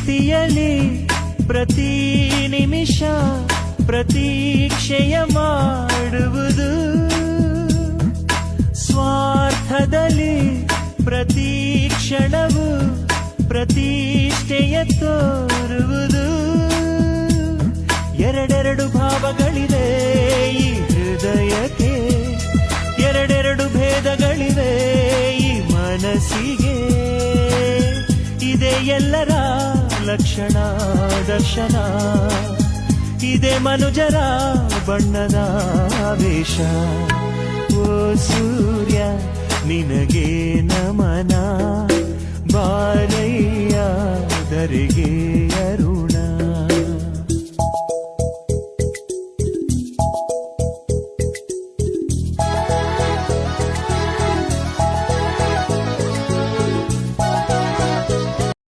ಪ್ರೀತಿಯಲಿ ಪ್ರತಿ ನಿಮಿಷ ಪ್ರತೀಕ್ಷೆಯ ಮಾಡುವುದು, ಸ್ವಾರ್ಥದಲ್ಲಿ ಪ್ರತಿ ಕ್ಷಣವು ಪ್ರತಿಷ್ಠೆಯ ತೋರುವುದು. ಎರಡೆರಡು ಭಾವಗಳಿವೆ ಈ ಹೃದಯಕ್ಕೆ, ಎರಡೆರಡು ಭೇದಗಳಿವೆ ಈ ಮನಸ್ಸಿಗೆ. ಇದೇ ಎಲ್ಲರ ಲಕ್ಷಣ ದರ್ಶನ, ಇದೇ ಮನುಜರ ಬಣ್ಣದ ವೇಷ. ಓ ಸೂರ್ಯ ನಿನಗೆ ನಮನ, ಬಾರಯ್ಯ ಧರೆಗೆ